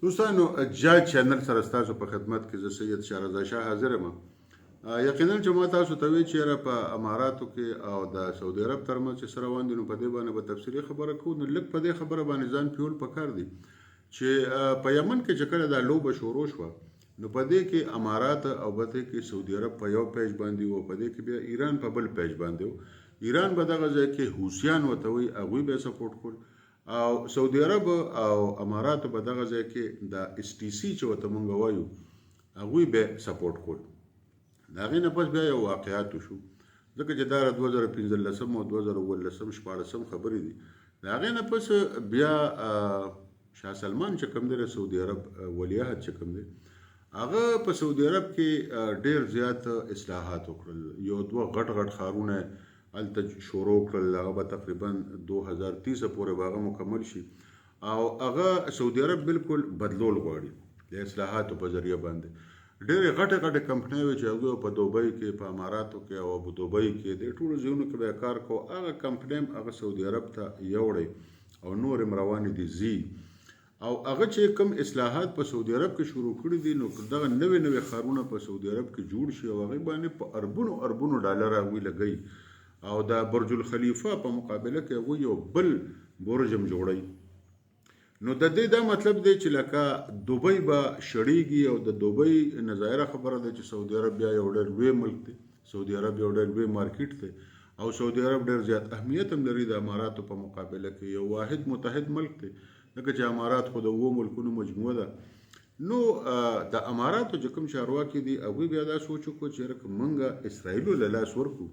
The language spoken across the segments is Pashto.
دوستانو جاج چینل سره ستاسو په خدمت کې زه سید شاه رضا شاه حاضر یم. یقینا چې ما تاسو ته وی چې په اماراتو کې او د سعودي عرب ترمنځ چې سره روان دي نو په دې باندې به تفصیلي خبره کوو. نو لږ په دې خبره باندې ځان پیول پکار دي چې په یمن کې چې کله دا لوبه شروع شوه نو په دې کې امارات او په دې کې سعودي عرب په یو پیج باندې وو، په دې کې بیا ایران په بل پیج باندې وو. ایران به دغه ځای کې حوثیان ورته وایي، هغوی به یې سپورټ کول، او سعودي عرب او امارات په دغه ځای کې د اس ټي سی چې ورته مونږ وایو هغوی به سپورټ کول. د هغې نه پس بیا یو واقعات وشو، ځکه چې دا 2015 او 2019 14 خبرې دي. د هغې نه پس بیا شاه سلمان چې کوم دی سعودي عرب ولی عهد چې کوم دی هغه په سعودي عرب کې ډېر زیات اصلاحات وکړل. یو دوه غټ ښارونه هلته شروع کړل، هغه به تقریبا 2030 پورې به هغه مکمل شي، او هغه سعودي عرب بالکل بدلول غواړي د اصلاحاتو په ذریعه باندې. ډېرې غټې کمپنۍ وې چې هغوی په دوبۍ کې، په اماراتو کې او ابو دوبۍ کې د ټولو ځایونو کې به یې کار کوو. هغه کمپنۍ هم هغه سعودي عرب ته یوړی او نور هم روانې دي ځي. او هغه چې کوم اصلاحات په سعودي عرب کې شروع کړي دي نو دغه نوې ښارونه په سعودي عرب کې جوړ شي او هغې باندې په اربونو ډالر هغوی لګوي، او د برج الخلیفه په مقابله کې هغوی یو بل برج هم جوړوي. نو د دې دا مطلب دی چې لکه دوبۍ به شړېږي، او د دوبۍ نظاهره خبره ده چې سعودي عرب بیا یو ډېر لوی ملک دی، سعودي عرب یو ډېر لوی مارکیټ دی، او سعودي عرب ډېر زیات اهمیت هم لري د اماراتو په مقابله کې. یو واحد متحد ملک دی، ځکه چې امارات خو د 7 ملکونو مجموعه ده. نو د اماراتو چې کوم چارواکي دي هغوی بیا دا سوچ وکړو چې یاره که موږ اسرائیلو له لاس ورکړو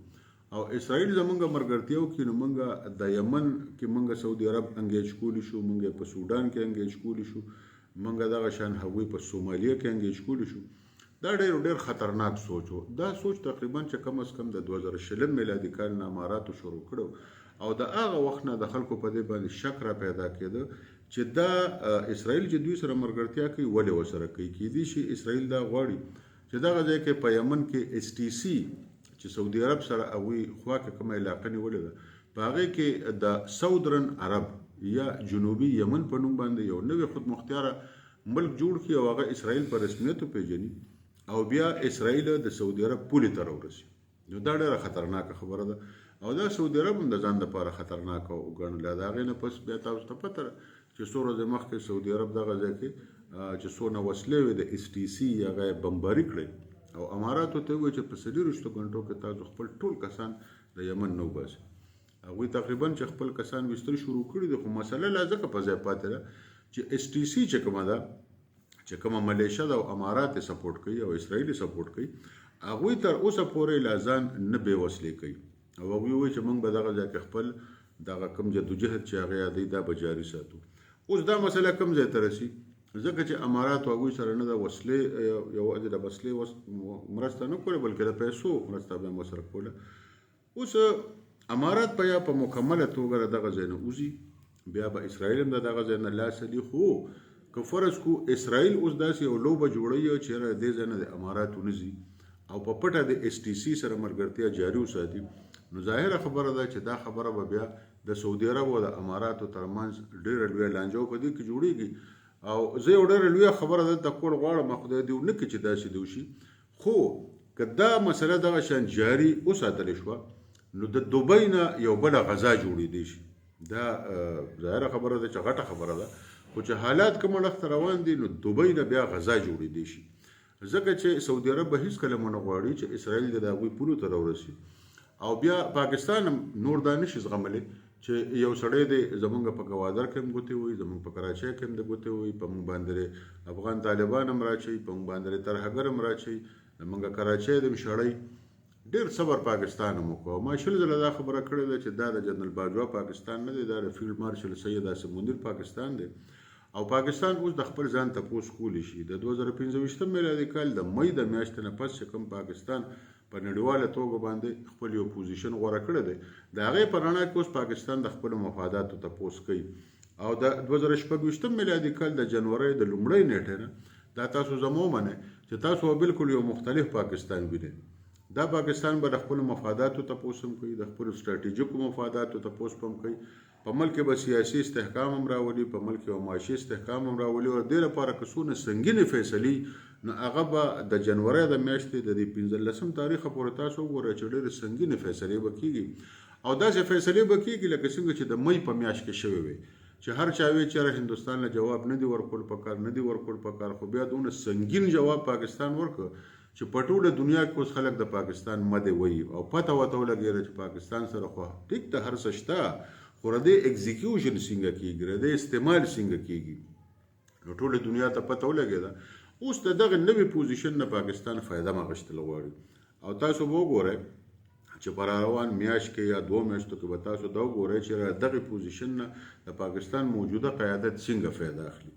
او اسرائیل زمونږ مرګرتیا وکړي نو موږ د یمن کې موږ سعودي عرب انګیج کولی شو، موږ په سودان کې انګیج کولی شو، موږ دغه شان هغوی په سومالیه کې انګیج کولی شو. دا ډېر خطرناک سوچ و. دا سوچ تقریبا چې کم از کم د 2020 میلادي کال نه اماراتو شروع کړو، او د هغه وخت نه د خلکو په دې باندې شک را پیدا کېده چې دا اسرائیل چې دوی سره مرګرتیا کوي ولې ورسره کوي. کیدای شي اسرائیل دا غواړي چې دغه ځای کې په یمن کې اس ټي سی چې سعودي عرب سره هغوی خوا کې کومه علاقه نیولې ده، په هغې کې د سودرن عرب یا جنوبي یمن په نوم باندې یو نوی خود مختاره ملک جوړ کړي، او هغه اسرائیل په رسمیت وپېژني، او بیا اسرائیل د سعودي عرب پولې ته راورسي. نو دا ډېره خطرناکه خبره ده، او دا سعودي عرب هم د ځان دپاره خطرناکه وګڼله. د هغې نه پس بیا تاسو ته پته ده چې څو ورځې مخکې سعودي عرب دغه ځای کې چې څونه وسلې وې د اس ټي سی هغه یې بمباري کړی، او اماراتو ته ووایي چې په 24 غنټو کې تاسو خپل ټول کسان د یمن نه وباسئ. هغوی تقریبا چې خپل کسان ویستل شروع کړي دي، خو مسله لا ځکه په ځای پاتې ده چې اس ټي سی چې کومه ده، چې کومه ملیشه ده او امارات یې سپورټ کوي او اسرائیل یې سپورټ کوي، هغوی تر اوسه پورې لا ځان نه بې وسلې کوي، او هغوی وایي چې موږ به دغه ځای کې خپل دغه کوم جدوجهد چې هغه یادوي دا به جاري ساتو. اوس دا مسله کوم ځای ته رسي؟ ځکه چې امارات هغوی سره نه د وسلې یوازې د وسلې مرسته نه کوله، بلکې د پیسو مرسته به یې ورسره کوله. اوس امارات په یا په مکمله توګه دغه ځای نه وځي، بیا به اسرائیل هم د دغه ځای نه لاس لي. خو که فرض کو اسرائیل اوس داسې یو لوبه جوړوي چې یاره دې ځای نه د اماراتو نه ځي او په پټه د اس ټي سی سره ملګرتیا جاري وساتي، نو ظاهره خبره ده چې دا خبره به بیا د سعودي عرب او د اماراتو ترمنځ ډېره لویه لانجه په دې کې جوړېږي. او زه یو ډېره لویه خبره دلته کول غواړم، خدای دې ونه کړي چې داسې دې وشي. خو که دا مسله دغه شان جاري وساتلی شوه نو د دوبۍ نه یو بله غذا جوړېدی شي. دا ظاهره خبره ده چې غټه خبره ده، خو چې حالات کوم اړخ ته روان دي نو دوبۍ نه بیا غذا جوړېدی شي، ځکه چې سعودي عرب به هېڅکله ونه غواړي چې اسرائیل د هغوی پولو ته راورسي. او بیا پاکستان هم نور دا نشي زغملی چې یو سړی دی زمونږ په ګوادر کې هم ګوتې وهي، زمونږ په کراچۍ کې هم د ګوتې وهي، په موږ باندې افغان طالبان هم راچوي، په موږ باندې ترهګر هم راچوي، زمونږ کراچۍ د هم شړی. ډېر صبر پاکستان هم وکړو. ما شل ځله دا خبره کړې ده چې دا د جنرال باجوه پاکستان نه دی، دا د فیلډ مارشل سید عاصم منیر پاکستان دی. او پاکستان اوس د خپل ځان تپوس کولی شي. د 2015 میلادي کال د مۍ د میاشتې نه پس چې کوم پاکستان په نړیواله توګه باندې خپل یو پوزیشن غوره کړی دی، د هغې په رڼا کې اوس پاکستان د خپلو مفاداتو تپوس کوي. او د 2026 میلادي کال د جنورۍ د لومړۍ نیټې نه دا تاسو زه مه ومنئ چې تاسو بالکل یو مختلف پاکستان وینئ. دا پاکستان به د خپلو مفاداتو تپوس هم کوي، د خپلو سټراټیژیکو مفاداتو تپوس هم کوي، په ملک به سیاسي استحکام هم راولي، په ملک به معاشي استحکام هم راولي، او دې لپاره که څونه سنګینې فیصلې نو هغه به د جنوري د میاشتې د دې 15 تاریخه پورې تاسو وګورئ چې ډېرې سنګینې فیصلې به کېږي، او داسې فیصلې به کېږي لکه څنګه چې د مۍ په میاشت کې شوې وي چې هر چا وی چېرې هندوستان له جواب نه دی ورکول پکار، نه دی ورکول پکار، خو بیا دونه سنګین جواب پاکستان ورکړ چې په ټوله دنیا کې اوس خلک د پاکستان مده وایي او پته ورته ولګېده چې پاکستان سره خو ټیک ته هر څه شته، خو د دې اکزیکیوشن څنګه کېږي، د دې استعمال څنګه کېږي، نو ټوله دنیا ته پته ولګېده. اوس د دغه نوي پوزیشن نه پاکستان فایده مغشتل غواړي، او تاسو به وګورئ چې پر روان میاشت کې یا 2 میاشتو کې به تاسو دا وګورئ چې دغه پوزیشن نه د پاکستان موجوده قیادت څنګه فایده اخلي.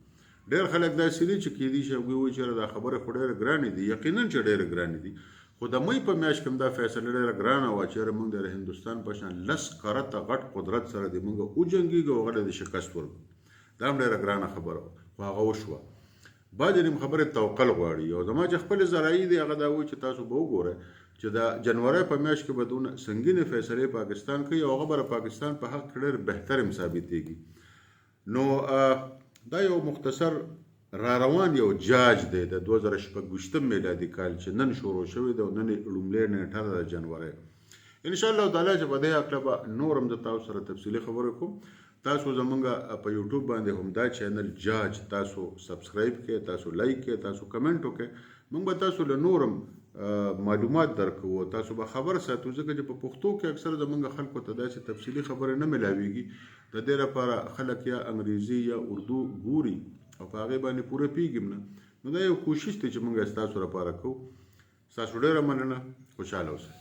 ډېر خلک داسې دي چې کېدای شي هغوی وایي چې دا خبره خو ډېره ګرانې دي، یقینا چې ډېره ګرانې دي، خو د مۍ په میاشت کې هم دا فیصله ډېره ګرانه وه چې موږ د هندوستان په شان 10 کرته غټ قدرت سره د موږ وجنګېږو او هغه د شکست ورکړو. دا هم ډېره ګرانه خبره وه، خو هغه وشوه. بعضې نیم خبرې توکل غواړي، او زما چې خپلې ذرایع دي هغه دا وایي چې تاسو به وګورئ چې د جنوري په میاشت کې به دونه سنګینې فیصلې پاکستان کوي او هغه به د پاکستان په حق کې ډېر بهتر هم ثابتېږي. نو دا یو مختصر را روان یو جاج دی د 2026 میلادي کال چې نن شروع شوی دی او نن لومړۍ نیټه ده د جنوري. انشاءالله تعالی چې په دې هکله به نور هم د تاسو سره تفصیلي خبرې کوم. تاسو زمونږ په یوټیوب باندې هم دا چینل جاج تاسو سبسکرایب کړئ، تاسو لایک کړئ، تاسو کمنټ وکړئ، موږ به تاسو له نورم معلومات درکوو، تاسو به خبر ساتو، ځکه چې په پښتو کې اکثر زمونږ خلکو ته داسې تفصیلي خبرې نه ملاویږي. د دې لپاره خلک یا انګریزي یا اردو ګوري او په هغې باندې پوره پیږم نه، نو دا یو کوشش دی چې موږ ستاسو لپاره کوو. ستاسو ډېره مننه، خوشحاله اوسئ.